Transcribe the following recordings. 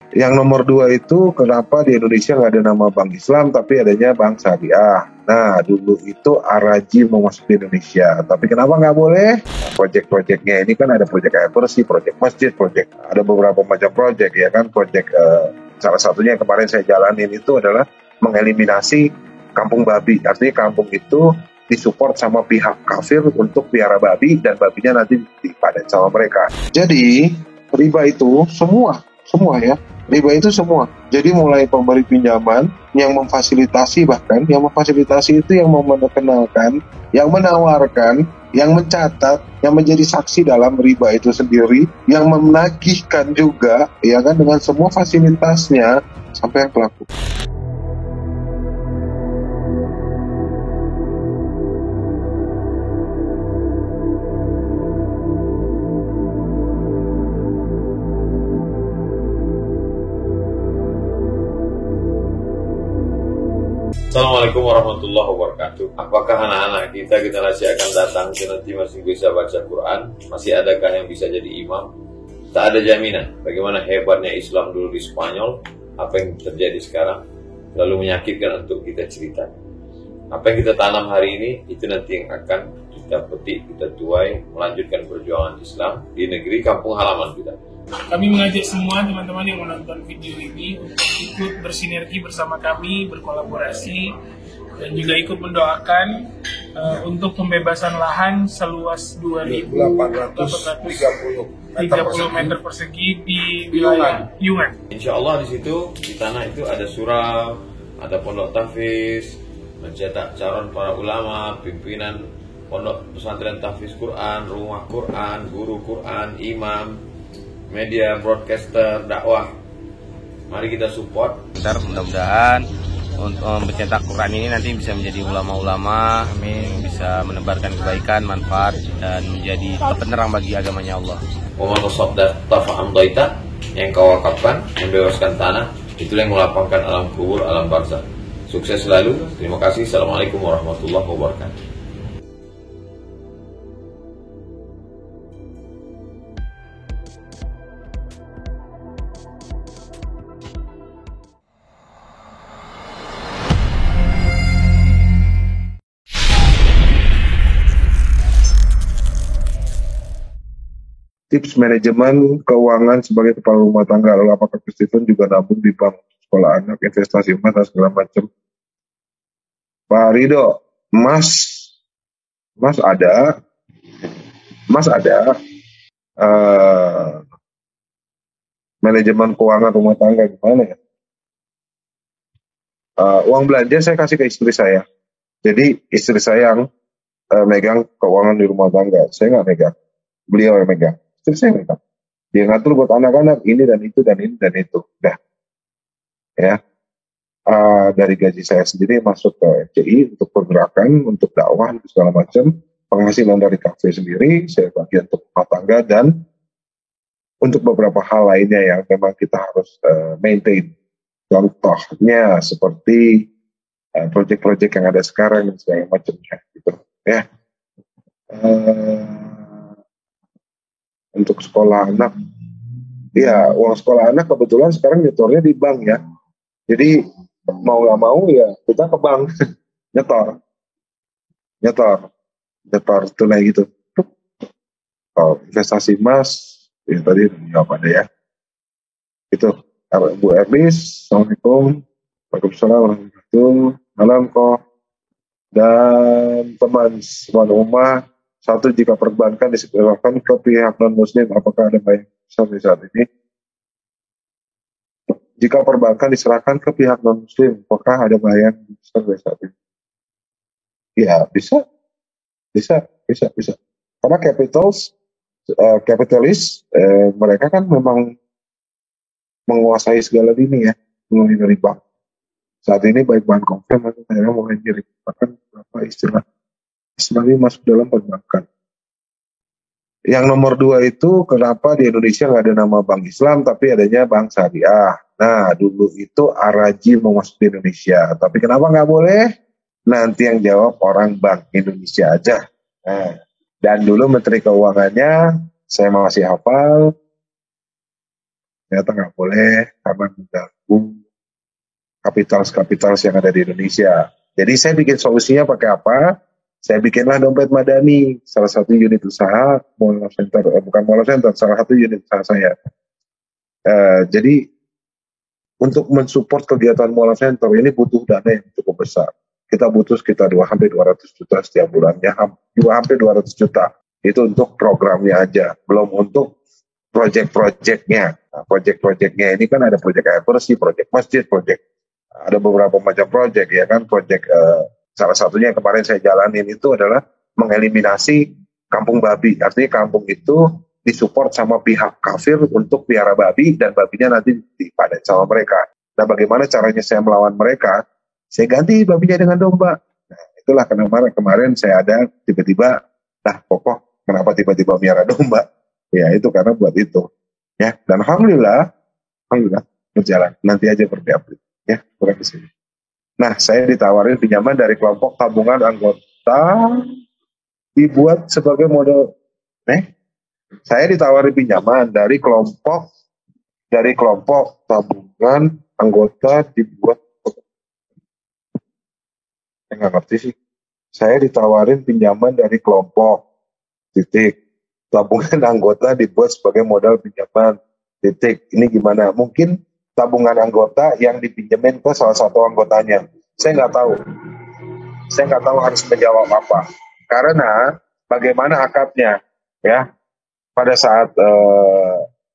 Yang nomor 2 itu kenapa di Indonesia nggak ada nama Bank Islam tapi adanya Bank Syariah. Nah, dulu itu Araji mau masuk di Indonesia, tapi kenapa nggak boleh? Nah, proyek-proyeknya ini kan ada proyek air bersih, proyek masjid, proyek ada beberapa macam proyek ya kan. Proyek salah satunya yang kemarin saya jalanin itu adalah mengeliminasi kampung babi. Artinya kampung itu disupport sama pihak kafir untuk piara babi dan babinya nanti dipanen sama mereka. Jadi riba itu semua ya. Riba itu semua. Jadi mulai pemberi pinjaman, yang memfasilitasi bahkan, yang memfasilitasi itu yang memperkenalkan, yang menawarkan, yang mencatat, yang menjadi saksi dalam riba itu sendiri, yang menagihkan juga, ya kan, dengan semua fasilitasnya sampai yang pelaku. Assalamualaikum warahmatullahi wabarakatuh. Apakah anak-anak kita generasi akan datang nanti masih bisa baca Quran? Masih adakah yang bisa jadi imam? Tak ada jaminan. Bagaimana hebatnya Islam dulu di Spanyol, apa yang terjadi sekarang lalu menyakitkan untuk kita cerita. Apa yang kita tanam hari ini itu nanti yang akan kita petik, kita tuai, melanjutkan perjuangan Islam di negeri kampung halaman kita. Kami mengajak semua teman-teman yang menonton video ini untuk ikut bersinergi bersama kami, berkolaborasi, dan juga ikut mendoakan untuk pembebasan lahan seluas 2.830 meter persegi di wilayah Piungan. Insya Allah di situ, di tanah itu ada surau, ada pondok tahfiz, mencetak calon para ulama, pimpinan pondok pesantren tahfiz Quran, rumah Quran, guru Quran, imam, media, broadcaster, dakwah. Mari kita support. Mudah-mudahan untuk mencetak Quran ini nanti bisa menjadi ulama-ulama, amin, bisa menebarkan kebaikan, manfaat, dan menjadi penerang bagi agamanya Allah. Yang kau wakafkan, membebaskan tanah, itulah yang melapangkan alam kubur, alam barzakh. Sukses selalu. Terima kasih. Assalamualaikum warahmatullahi wabarakatuh. Tips manajemen keuangan sebagai kepala rumah tangga. Lalu apakah Stephen juga nabung di bank, sekolah anak, investasi emas, dan segala macam? Pak Rido, emas ada. Manajemen keuangan rumah tangga gimana ya? Uang belanja saya kasih ke istri saya. Jadi istri saya yang megang keuangan di rumah tangga. Saya nggak megang, beliau yang megang. Istri saya megang. Dia ngatur buat anak-anak ini dan itu dan ini dan itu. Udah. Ya. Dari gaji saya sendiri masuk ke FCI untuk pergerakan, untuk dakwah, untuk segala macam. Penghasilan dari kafe sendiri saya bagi untuk rumah tangga dan untuk beberapa hal lainnya yang memang kita harus maintain. Contohnya seperti proyek-proyek yang ada sekarang dan segala macamnya gitu ya. Untuk sekolah anak, ya uang sekolah anak kebetulan sekarang nyetornya di bank ya. Jadi mau nggak mau ya kita ke bank nyetor tunai gitu. Investasi emas ya tadi nggak ada ya. Itu Bu Ernest, Assalamualaikum, Waalaikumsalam warahmatullahi wabarakatuh. Malam kok. Dan teman rumah, satu, jika perbankan diserahkan ke pihak non-muslim, apakah ada banyak sampai saat ini? Jika perbankan diserahkan ke pihak non-muslim, apakah ada bahaya sampai saat ini? Ya, bisa. Karena kapitalis, mereka kan memang menguasai segala ini ya, mulai dari bank. Saat ini baik bank konven atau saya mulai bahkan beberapa istilah ini masuk dalam perbankan. Yang nomor 2 itu kenapa di Indonesia nggak ada nama Bank Islam tapi adanya Bank Syariah. Nah, dulu itu Araji mau masuk di Indonesia, tapi kenapa nggak boleh? Nanti yang jawab orang Bank Indonesia aja. Nah, dan dulu Menteri Keuangannya saya masih hafal, ternyata nggak boleh karena mengganggu kapitalis yang ada di Indonesia. Jadi saya bikin solusinya pakai apa? Saya bikinlah dompet madani, salah satu unit usaha Mall of Center, bukan Mall of Center, salah satu unit usaha saya. Jadi untuk mensupport kegiatan Mall of Center ini butuh dana yang cukup besar. Kita butuh sekitar hampir 200 juta setiap bulannya, hampir 200 juta. Itu untuk programnya aja, belum untuk proyek-proyeknya. Nah, proyek-proyeknya ini kan ada proyek air bersih, proyek masjid, proyek ada beberapa macam proyek ya kan. Proyek salah satunya yang kemarin saya jalanin itu adalah mengeliminasi kampung babi. Artinya kampung itu disupport sama pihak kafir untuk piara babi dan babinya nanti dipanen sama mereka. Nah, bagaimana caranya saya melawan mereka? Saya ganti babinya dengan domba. Nah, itulah kenapa kemarin saya ada tiba-tiba, pokok kenapa tiba-tiba miara domba? Ya itu karena buat itu. Ya, dan alhamdulillah berjalan. Nanti aja berupdate. Ya, kurang di sini. Nah, saya ditawarin pinjaman dari kelompok tabungan anggota dibuat sebagai model. Saya ditawarin pinjaman dari kelompok tabungan anggota dibuat. Saya nggak ngerti sih. Saya ditawarin pinjaman dari kelompok tabungan anggota dibuat sebagai modal pinjaman. Ini gimana? Mungkin tabungan anggota yang dipinjemin ke salah satu anggotanya. Saya nggak tahu harus menjawab apa. Karena bagaimana akadnya, ya? Pada saat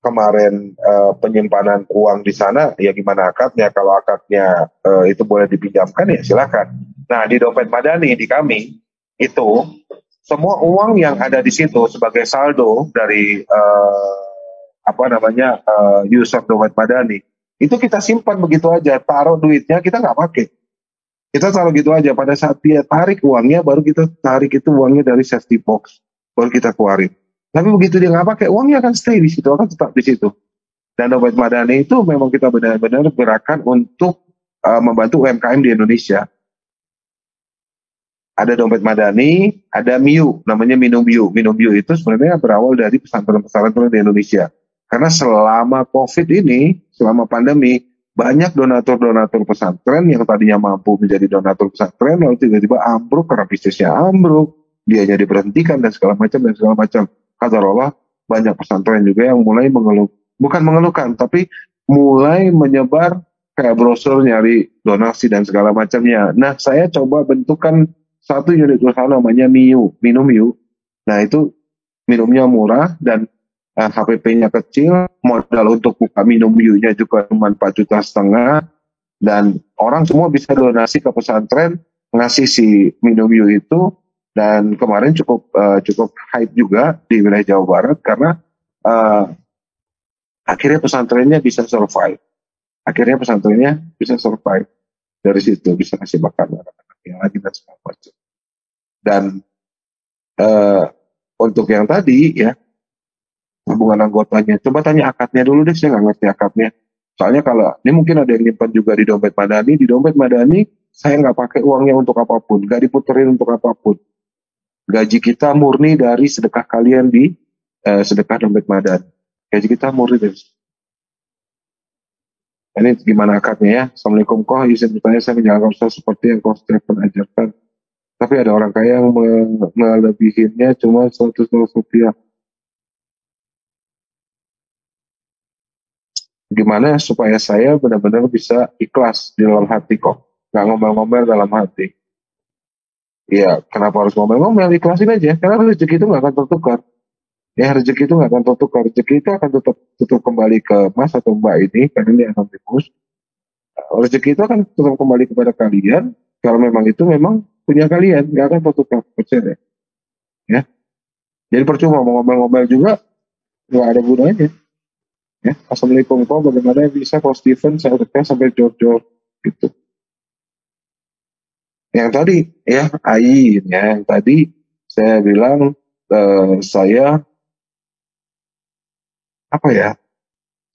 kemarin penyimpanan uang di sana, ya gimana akadnya? Kalau akadnya itu boleh dipinjamkan, ya silakan. Nah, di dompet madani di kami itu semua uang yang ada di situ sebagai saldo dari user dompet madani itu kita simpan begitu aja, taruh duitnya, kita nggak pakai. Kita taruh gitu aja, pada saat dia tarik uangnya, baru kita tarik itu uangnya dari safety box, baru kita keluarin. Tapi begitu dia nggak pakai, uangnya akan stay di situ, akan tetap di situ. Dan dompet madani itu memang kita benar-benar gerakan untuk membantu UMKM di Indonesia. Ada dompet madani, ada MIU, namanya Minum MIU. Minum MIU itu sebenarnya berawal dari pesantren-pesantren di Indonesia. Karena selama COVID ini, selama pandemi, banyak donatur-donatur pesantren yang tadinya mampu menjadi donatur pesantren, lalu tiba-tiba ambruk karena bisnisnya ambruk, dianya diberhentikan dan segala macam. Qadarullah, banyak pesantren juga yang mulai bukan mengeluhkan, tapi mulai menyebar kayak brosur nyari donasi dan segala macamnya. Nah, saya coba bentukkan satu unit usaha namanya MIU, Minum MIU. Nah, itu minumnya murah dan HPP-nya kecil, modal untuk buka Minum MIU-nya juga cuma 4,5 juta, dan orang semua bisa donasi ke pesantren, ngasih si Minum MIU itu, dan kemarin cukup hype juga di wilayah Jawa Barat karena akhirnya pesantrennya bisa survive. Dari situ bisa kasih makan anak-anaknya lagi dan segala macam. Dan untuk yang tadi ya, tabungan anggotanya, coba tanya akadnya dulu deh, saya nggak ngerti akadnya. Soalnya kalau ini mungkin ada yang nyimpan juga di dompet madani saya nggak pakai uangnya untuk apapun, nggak diputerin untuk apapun. Gaji kita murni dari sedekah kalian di sedekah dompet madani. Gaji kita murni dari. Ini gimana akadnya ya? Assalamualaikum, izin bertanya, saya menjalankan usaha seperti yang Stephen ajarkan. Tapi ada orang kaya yang melebihinya cuma 100 rupiah. Gimana supaya saya benar-benar bisa ikhlas di dalam hati kok, nggak ngomel-ngomel dalam hati. Ya, kenapa harus ngomel-ngomel? Ikhlasin aja, karena rezeki itu nggak akan tertukar. Ya, rezeki itu nggak akan tertukar. Rezeki itu akan tetap kembali ke Mas atau Mbak ini, karena ini anonimus. Rezeki itu akan tetap kembali kepada kalian, kalau memang itu memang punya kalian, nggak akan tertukar, percaya. Ya, jadi percuma mau ngomel-ngomel juga, nggak ada gunanya. Ya, Assalamualaikum, bagaimana bisa kalau Stephen saya udah sampai jor-jor gitu. Yang tadi ya, Ain ya, yang tadi saya bilang saya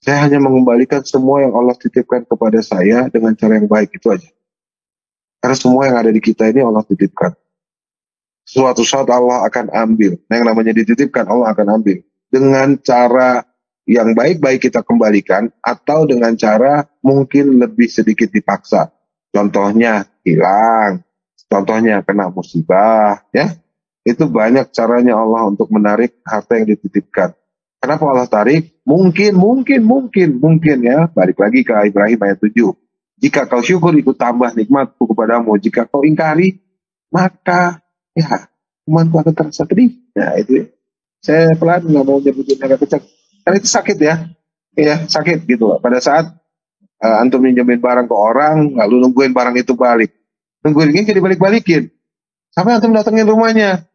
hanya mengembalikan semua yang Allah titipkan kepada saya dengan cara yang baik, itu aja. Karena semua yang ada di kita ini Allah titipkan. Suatu saat Allah akan ambil. Nah, yang namanya dititipkan Allah akan ambil dengan cara yang baik-baik kita kembalikan, atau dengan cara mungkin lebih sedikit dipaksa. Contohnya hilang, contohnya kena musibah, ya. Itu banyak caranya Allah untuk menarik harta yang dititipkan. Kenapa Allah tarik? Mungkin ya. Balik lagi ke Ibrahim ayat 7. Jika kau syukur, ikut tambah nikmatku kepadamu. Jika kau ingkari, maka ya imanku akan terasa pedih. Ya itu. Saya pelan nggak mau nyebutin agak kecil. Karena itu sakit ya. Ya sakit gitu. Pada saat antum minjemin barang ke orang, lalu nungguin barang itu balik. Nungguin ini jadi balik-balikin. Sampai antum datengin rumahnya.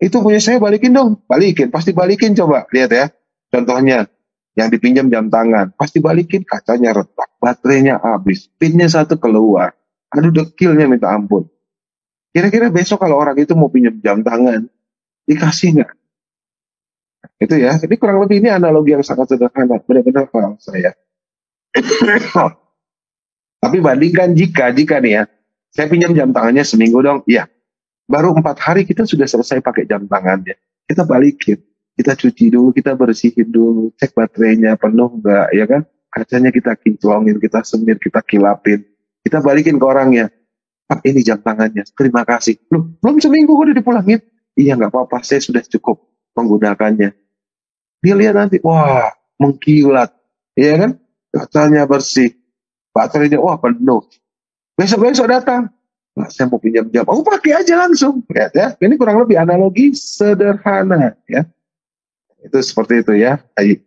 Itu punya saya, balikin dong. Balikin, pasti balikin, coba. Lihat ya. Contohnya, yang dipinjam jam tangan. Pasti balikin, kacanya retak. Baterainya habis. Pinnya satu keluar. Aduh, dekilnya minta ampun. Kira-kira besok kalau orang itu mau pinjam jam tangan, dikasih nggak? Itu ya. Jadi kurang lebih ini analogi yang sangat sederhana. Benar-benar paham saya. Tapi bandingkan jika nih ya. Saya pinjam jam tangannya seminggu dong. Iya. Baru 4 hari kita sudah selesai pakai jam tangannya. Kita balikin, kita cuci dulu, kita bersihin dulu, cek baterainya penuh enggak, ya kan? Kacanya kita kinclongin, kita semir, kita kilapin, kita balikin ke orangnya. Pak, ini jam tangannya, terima kasih. Loh, belum seminggu udah dipulangin? Iya, nggak apa-apa, saya sudah cukup menggunakannya. Dia lihat nanti, wah, mengkilat, ya kan? Kacanya bersih, baterainya, wah penuh. Besok-besok datang. Nah, saya mau pinjam jam, aku pakai aja langsung. Lihat ya, ini kurang lebih analogi sederhana ya. Itu seperti itu ya. Baik.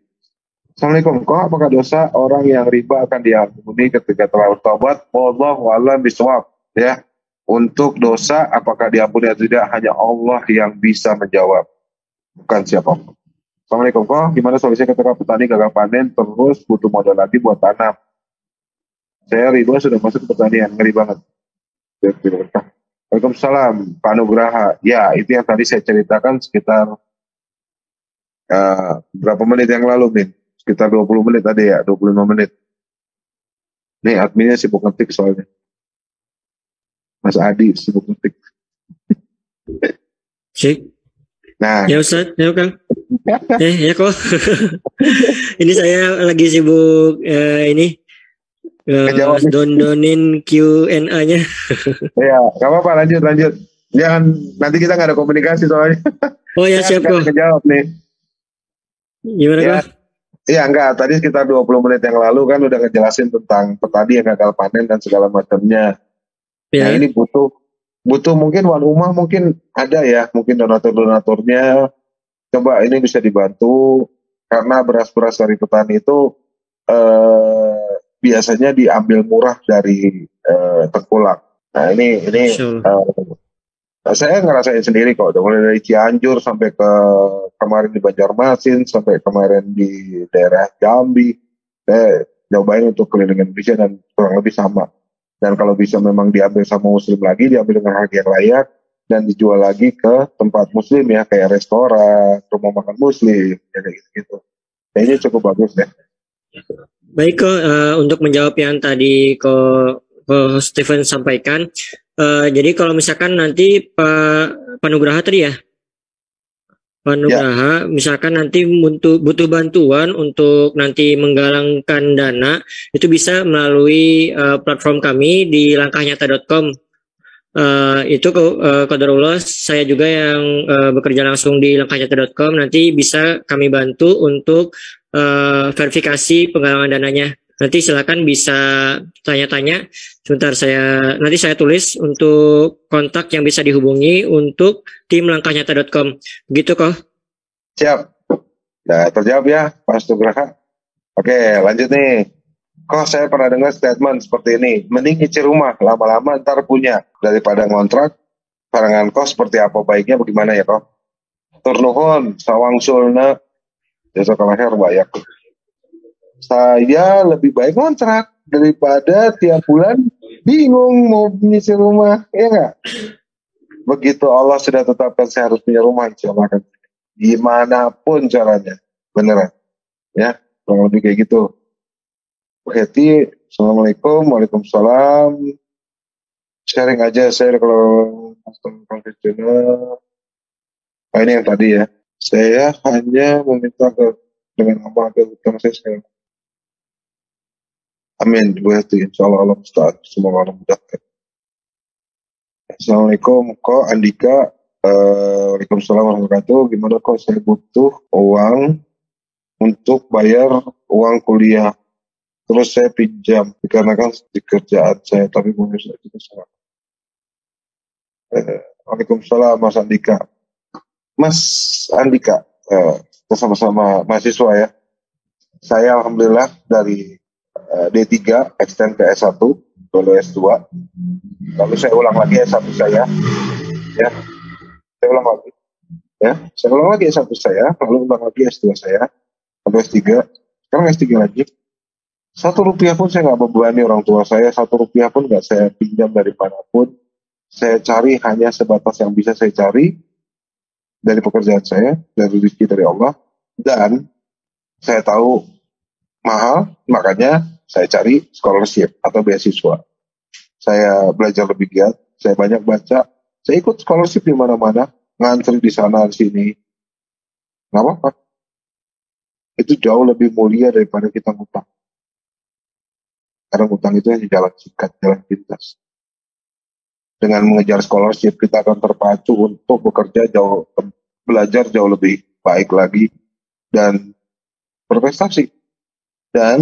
Assalamualaikum. Apakah dosa orang yang riba akan diampuni ketika telah bertobat? Wallahu a'lam bishawab. Ya. Untuk dosa apakah diampuni atau tidak, hanya Allah yang bisa menjawab, bukan siapapun. Assalamualaikum. Gimana solusinya ketika petani gagal panen terus butuh modal lagi buat tanam? Saya riba sudah masuk ke pertanian, ngeri banget. Waalaikumsalam, Pak Nugraha. Ya, itu yang tadi saya ceritakan sekitar berapa menit yang lalu, Min? Sekitar 20 menit tadi ya, 25 menit. Nih, adminnya sibuk ngetik soalnya. Mas Adi sibuk ngetik. Cik. Nah. Ya Ustaz, ya Kang. Ya kok. Ini saya lagi sibuk dondonin Q&A-nya. Ya, gak apa-apa, lanjut. Jangan, nanti kita gak ada komunikasi soalnya. Oh ya, siap kok. Kejawab nih. Gimana ya, kok? Iya enggak, tadi sekitar 20 menit yang lalu kan udah ngejelasin tentang petani yang gagal panen dan segala macamnya. Ya. Nah ini butuh mungkin wan rumah mungkin ada ya, mungkin donaturnya. Coba ini bisa dibantu, karena beras-beras dari petani itu biasanya diambil murah dari tengkulak. Nah ini saya ngerasain sendiri kok, mulai dari Cianjur sampai ke kemarin di Banjarmasin, sampai kemarin di daerah Jambi. Saya nyobain untuk keliling Indonesia dan kurang lebih sama. Dan kalau bisa memang diambil sama muslim lagi, diambil dengan harga yang layak dan dijual lagi ke tempat muslim ya, kayak restoran, rumah makan muslim, ya kayak gitu. Kayaknya cukup bagus ya. Baik kok, untuk menjawab yang tadi kok Steven sampaikan, jadi kalau misalkan nanti Pak Nugraha tadi ya, Pak Nugraha, misalkan nanti butuh bantuan untuk nanti menggalangkan dana, itu bisa melalui platform kami di langkahnyata.com. Itu qadarullah, saya juga yang bekerja langsung di langkahnyata.com, nanti bisa kami bantu untuk verifikasi penggalangan dananya. Nanti silakan bisa tanya-tanya. Sebentar, nanti saya tulis untuk kontak yang bisa dihubungi untuk tim langkahnyata.com. Begitu kok. Siap. Nah, terjawab ya, Pak Nugraha. Oke, lanjut nih. Kok saya pernah dengar statement seperti ini, mending nyicil rumah, lama-lama ntar punya, daripada ngontrak. Parangan kos seperti apa baiknya, bagaimana ya kok? Turnuhun, sawang sulna, jasa kalaher bayak. Saya lebih baik kontrak daripada tiap bulan bingung mau nyicil rumah, ya nggak? Begitu Allah sudah tetapkan saya harus punya rumah, insya Allah akan gimana pun caranya, beneran, ya, kurang lebih kayak gitu. Heti, assalamualaikum, waalaikumsalam. Sharing aja, share kalau konvensional. Ini yang tadi ya. Saya hanya meminta ke dengan amal dan hutang saya. Amin. Bu Hati, insya Allah Allah musta'an. Semoga Allah mudahkan. Assalamualaikum, Kok Andika. Waalaikumsalam warahmatullahi wabarakatuh. Gimana kok saya butuh uang untuk bayar uang kuliah. Terus saya pinjam dikarenakan di kerjaan saya, tapi mungkin saya juga salah. Waalaikumsalam Mas Andika. Mas Andika, kita sama-sama mahasiswa ya. Saya alhamdulillah dari D3 extend ke S1, lalu S2. Lalu saya ulang lagi S1 saya. Ya. Saya ulang lagi. Ya, saya ulang lagi S1 saya, lalu ulang lagi S2 saya, lalu S3. Sekarang S3 lagi. Rp1 pun saya nggak membebani orang tua saya, Rp1 pun nggak saya pinjam dari manapun. Saya cari hanya sebatas yang bisa saya cari dari pekerjaan saya, dari rezeki dari Allah, dan saya tahu mahal, makanya saya cari scholarship atau beasiswa. Saya belajar lebih giat, saya banyak baca, saya ikut scholarship di mana-mana, ngantri di sana di sini, nggak apa-apa. Itu jauh lebih mulia daripada kita ngutang. Karena ngutang itu hanya jalan singkat, jalan pintas. Dengan mengejar scholarship, kita akan terpacu untuk bekerja jauh, belajar jauh lebih baik lagi, dan berprestasi. Dan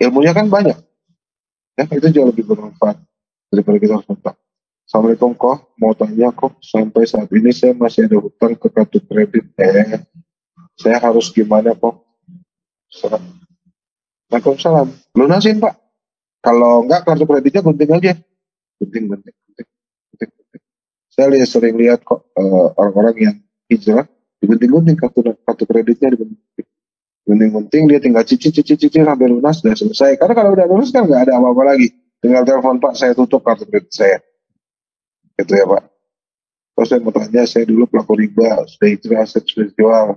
ilmunya kan banyak. Ya, itu jauh lebih bermanfaat daripada kita harus ngutang. Assalamualaikum Kok, mau tanya Kok, sampai saat ini saya masih ada hutang ke kartu kredit. Saya harus gimana Kok? Waalaikumsalam. Lunasin Pak. Kalau enggak kartu kreditnya gunting aja. Gunting. Saya sering lihat kok orang-orang yang hijrah digunting-gunting kartu kreditnya digunting-gunting, dia tinggal cicil sampai lunas dan selesai. Karena kalau udah lunas kan nggak ada apa-apa lagi. Tinggal telepon Pak, saya tutup kartu kredit saya. Gitu ya Pak. Terus saya mau tanya, saya dulu pelaku riba, sudah hijrah, aset sudah dijual.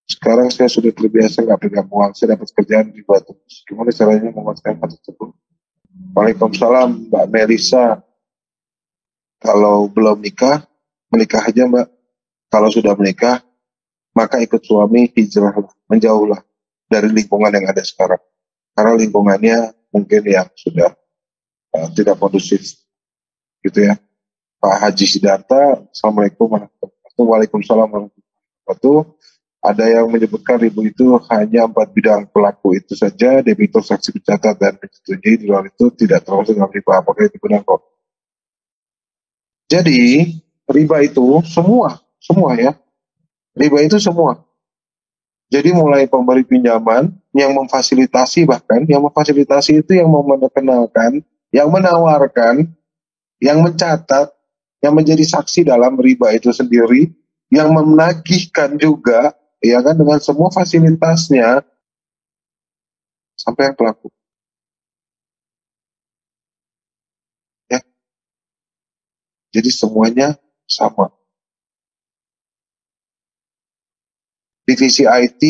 Sekarang saya sudah terbiasa nggak pegang uang, saya dapat kerjaan riba terus. Gimana caranya memuaskan hal tersebut? Waalaikumsalam Mbak Melisa. Kalau belum nikah, menikah aja Mbak. Kalau sudah menikah, maka ikut suami hijrahlah, menjauhlah dari lingkungan yang ada sekarang. Karena lingkungannya mungkin yang sudah tidak kondusif. Gitu ya. Pak Haji Sidarta, Assalamualaikum warahmatullahi wabarakatuh. Waalaikumsalam warahmatullahi wabarakatuh. Ada yang menyebutkan ribu itu hanya 4 bidang pelaku itu saja, debitur, saksi pencatat, dan menyetujui. Di luar itu tidak termasuk dalam riba. Apakah itu benar kok? Jadi riba itu semua ya. Riba itu semua. Jadi mulai pemberi pinjaman, yang memfasilitasi bahkan, yang memfasilitasi itu yang memperkenalkan, yang menawarkan, yang mencatat, yang menjadi saksi dalam riba itu sendiri, yang menagihkan juga, ya kan, dengan semua fasilitasnya, sampai yang pelaku. Ya. Jadi semuanya sama. Divisi IT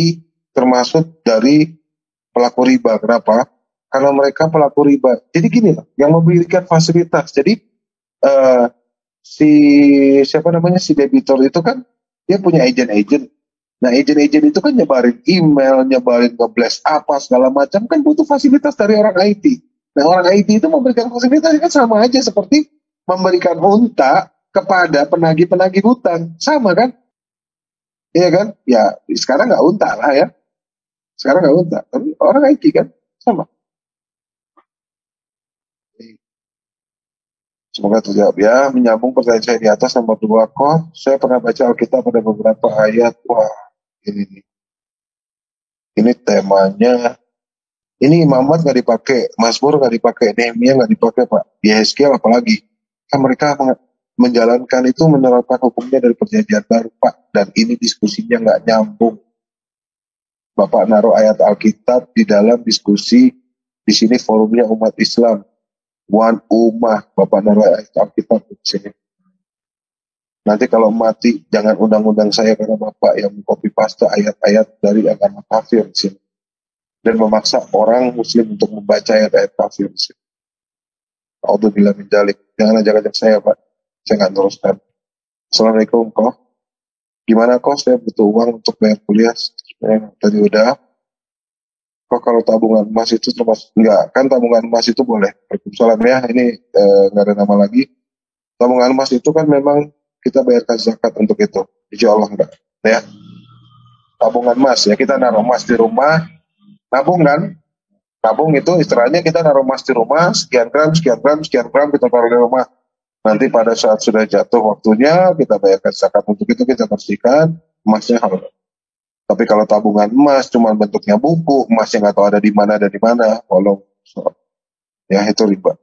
termasuk dari pelaku riba. Kenapa? Karena mereka pelaku riba. Jadi gini lah, yang memberikan fasilitas. Jadi si debitur itu kan dia punya agent. Nah, agent itu kan nyebarin email, nyebarin ngeblast apa segala macam, kan butuh fasilitas dari orang IT. Nah, orang IT itu memberikan fasilitas kan sama aja seperti memberikan unta kepada penagih-penagih hutang, sama kan? Iya kan? Ya, sekarang nggak unta lah ya. Sekarang nggak unta, tapi orang IT kan sama. Semoga terjawab ya. Menyambung pertanyaan saya di atas nomor 2 kok. Saya pernah baca Alkitab pada beberapa ayat. Wah, ini temanya. Ini Imamat nggak dipakai, Mazmur nggak dipakai, Nehemia nggak dipakai Pak. Yehezkiel apalagi. Kan mereka menjalankan itu menerapkan hukumnya dari perjanjian baru Pak. Dan ini diskusinya nggak nyambung. Bapak naruh ayat Alkitab di dalam diskusi. Di sini forumnya umat Islam. One Ummah, Bapak naruh ayat Alkitab di sini. Nanti kalau mati, jangan undang-undang saya karena Bapak yang copy paste ayat-ayat dari agama kafir di sini. Dan memaksa orang muslim untuk membaca ayat-ayat kafir di sini. A'udzubillah min dzalik. Jangan ajak-ajak saya Pak. Saya nggak teruskan. Assalamualaikum kok. Gimana kok saya butuh uang untuk bayar kuliah Tadi udah. Kok kalau tabungan emas itu termasuk? Enggak, kan tabungan emas itu boleh. Waalaikumsalam ya, ini nggak ada nama lagi. Tabungan emas itu kan memang kita bayarkan zakat untuk itu. Insya Allah enggak. Ya. Tabungan emas ya, kita naruh emas di rumah, nabung kan? Nabung itu istilahnya kita naruh emas di rumah, sekian gram kita taruh di rumah. Nanti pada saat sudah jatuh waktunya, kita bayarkan zakat untuk itu, kita bersihkan, emasnya halal. Tapi kalau tabungan emas cuma bentuknya buku, emasnya nggak tahu ada di mana, walau ya itu riba.